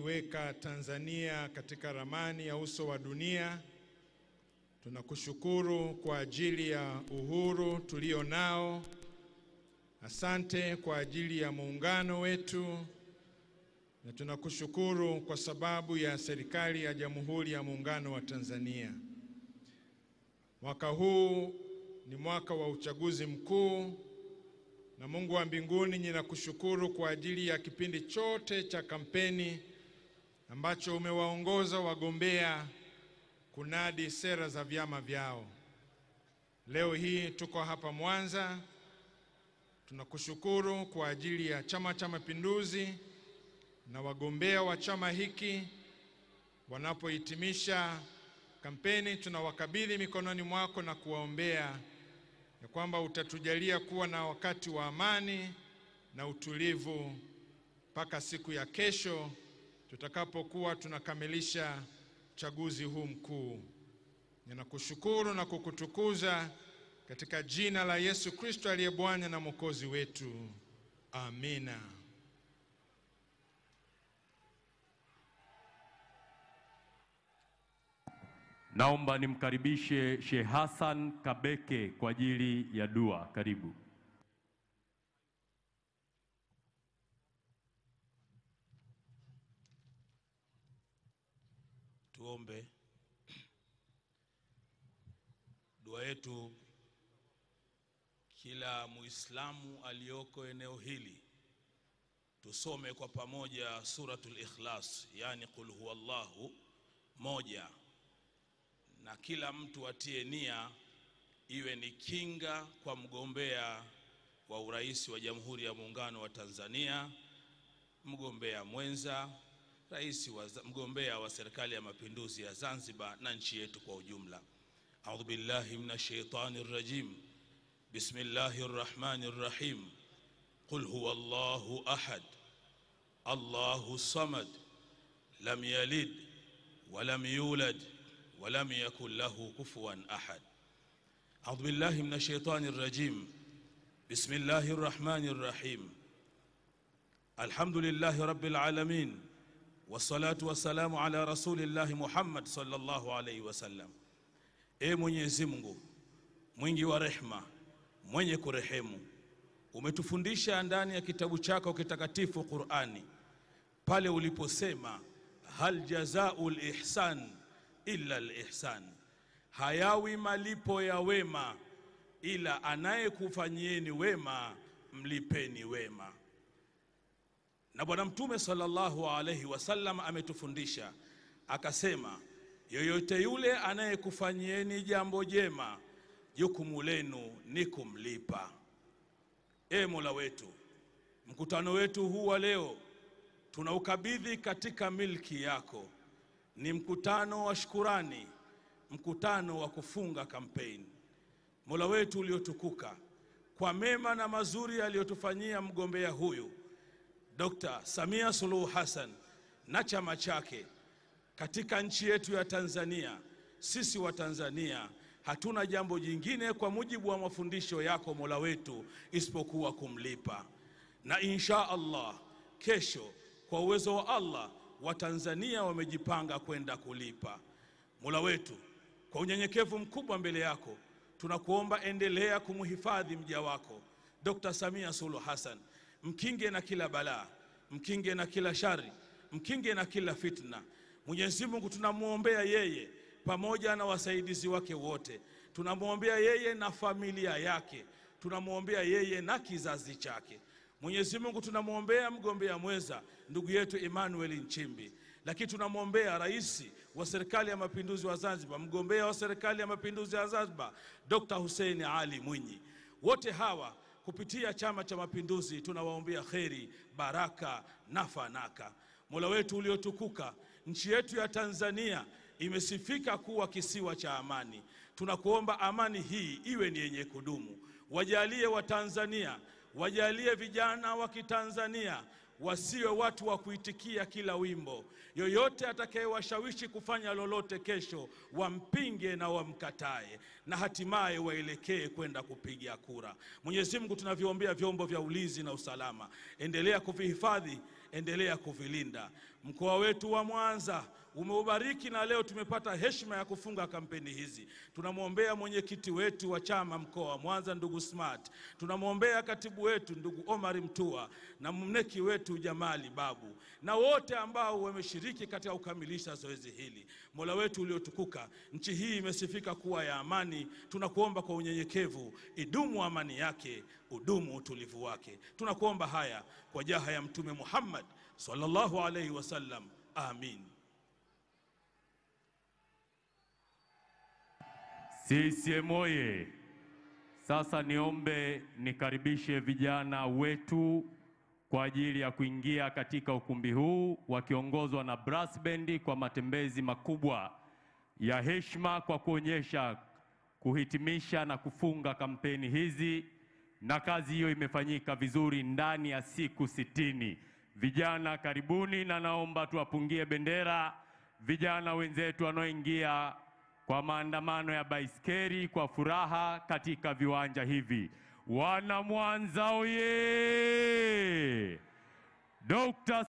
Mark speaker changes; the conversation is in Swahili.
Speaker 1: umeiweka Tanzania katika ramani ya uso wa dunia. Tunakushukuru kwa ajili ya uhuru tulio nao. Asante kwa ajili ya muungano wetu, na tunakushukuru kwa sababu ya serikali ya Jamhuri ya Muungano wa Tanzania. Mwaka huu ni mwaka wa uchaguzi mkuu, na Mungu wa mbinguni, ninakushukuru kwa ajili ya kipindi chote cha kampeni ambacho umewaongoza wagombea kunadi sera za vyama vyao. Leo hii tuko hapa Mwanza. Tunakushukuru kwa ajili ya Chama cha Mapinduzi na wagombea wa chama hiki wanapohitimisha kampeni. Tunawakabidhi mikononi mwako na kuwaombea ya kwamba utatujalia kuwa na wakati wa amani na utulivu mpaka siku ya kesho tutakapokuwa tunakamilisha uchaguzi huu mkuu. Ninakushukuru na kukutukuza katika jina la Yesu Kristo aliye Bwana na Mwokozi wetu. Amina.
Speaker 2: Naomba nimkaribishe Sheikh Hassan Kabeke kwa ajili ya dua. Karibu.
Speaker 3: Tuombe. Dua yetu, kila Muislamu aliyoko eneo hili tusome kwa pamoja suratul Ikhlas, yani qul huwallahu moja, na kila mtu atie nia iwe ni kinga kwa mgombea wa urais wa Jamhuri ya Muungano wa Tanzania, mgombea mwenza, mgombea wa Serikali ya Mapinduzi ya Zanzibar na nchi yetu kwa ujumla. A'udhu billahi minash shaitanir rajim. Bismillahir rahmanir rahim. Qul huwallahu ahad, Allahus samad, lam yalid wa lam yulad ولم يكن له كفوا أحد. أعوذ بالله من الشيطان الرجيم. بسم الله الرحمن الرحيم. الحمد لله رب العالمين، والصلاة والسلام على رسول الله محمد صلى الله عليه وسلم. Mwenyezi Mungu mwingi wa rehema, mwenye kurehemu, umetufundisha ndani ya kitabu chako kitakatifu Qur'ani pale uliposema hal jazaa'ul ihsan illa al-ihsan, hayawi malipo ya wema ila anayekufanyieni wema mlipeni wema. Na Bwana Mtume sallallahu alayhi wasallam ametufundisha akasema, yoyote yule anayekufanyieni jambo jema jukumu lenu ni kumlipa. Mola wetu, mkutano wetu huu wa leo tunaukabidhi katika milki yako. Ni mkutano wa shukrani, mkutano wa kufunga kampeni. Mola wetu uliotukuka, kwa mema na mazuri aliyotufanyia mgombea huyu Dr. Samia Suluhu Hassan na chama chake katika nchi yetu ya Tanzania, sisi wa Tanzania hatuna jambo jingine kwa mujibu wa mafundisho yako Mola wetu isipokuwa kumlipa. Na insha Allah kesho kwa uwezo wa Allah wa Tanzania wamejipanga kwenda kulipa. Mola wetu, kwa unyenyekevu mkubwa mbele yako tunakuomba endelea kumhifadhi mja wako Dr. Samia Suluhu Hassan, mkinge na kila balaa, mkinge na kila shari, mkinge na kila fitna. Mwenyezi Mungu tunamuombea yeye pamoja na wasaidizi wake wote, tunamuombea yeye na familia yake, tunamuombea yeye na kizazi chake. Mwenyezi Mungu tunamuombea mgombea mwenza ndugu yetu Emmanuel Nchimbi, lakini tunamuombea rais wa Serikali ya Mapinduzi wa Zanzibar, mgombea wa Serikali ya Mapinduzi ya Zanzibar Dr. Hussein Ali Mwinyi. Wote hawa kupitia Chama cha Mapinduzi tunawaombea kheri, baraka na fanaka. Mola wetu uliotukuka, nchi yetu ya Tanzania imesifika kuwa kisiwa cha amani. Tunakuomba amani hii iwe ni yenye kudumu. Wajalie wa Tanzania, wajalie vijana wa Kitanzania wasiwe watu wa kuitikia kila wimbo. Yoyote atakayewashawishi kufanya lolote kesho wampinge na wamkatae, na hatimaye waelekee kwenda kupiga kura. Mwenyezi Mungu tunaviombea vyombo vya ulinzi na usalama, endelea kuvihifadhi, endelea kuvilinda. Mkoa wetu wa Mwanza umeubariki na leo tumepata heshima ya kufunga kampeni hizi. Tunamwombea mwenyekiti wetu wa chama mkoa wa Mwanza ndugu Smart. Tunamwombea katibu wetu ndugu Omar Mtua na mneki wetu Jamali Babu na wote ambao wameshiriki katika kukamilisha zoezi hili. Mola wetu uliotukuka, nchi hii imesifika kuwa ya amani. Tunakuomba kwa unyenyekevu, idumu amani yake, udumu utulivu wake. Tunakuomba haya kwa jaha ya Mtume Muhammad sallallahu alayhi wasallam. Amin.
Speaker 2: CCM oye! Sasa niombe nikaribishe vijana wetu kwa ajili ya kuingia katika ukumbi huu wakiongozwa na brass band kwa matembezi makubwa ya heshima kwa kuonyesha kuhitimisha na kufunga kampeni hizi, na kazi hiyo imefanyika vizuri ndani ya siku 60. Vijana karibuni, na naomba tuwapungie bendera vijana wenzetu wanaoingia kwa maandamano ya baiskeli kwa furaha katika viwanja hivi. Wana Mwanza oye! Dr.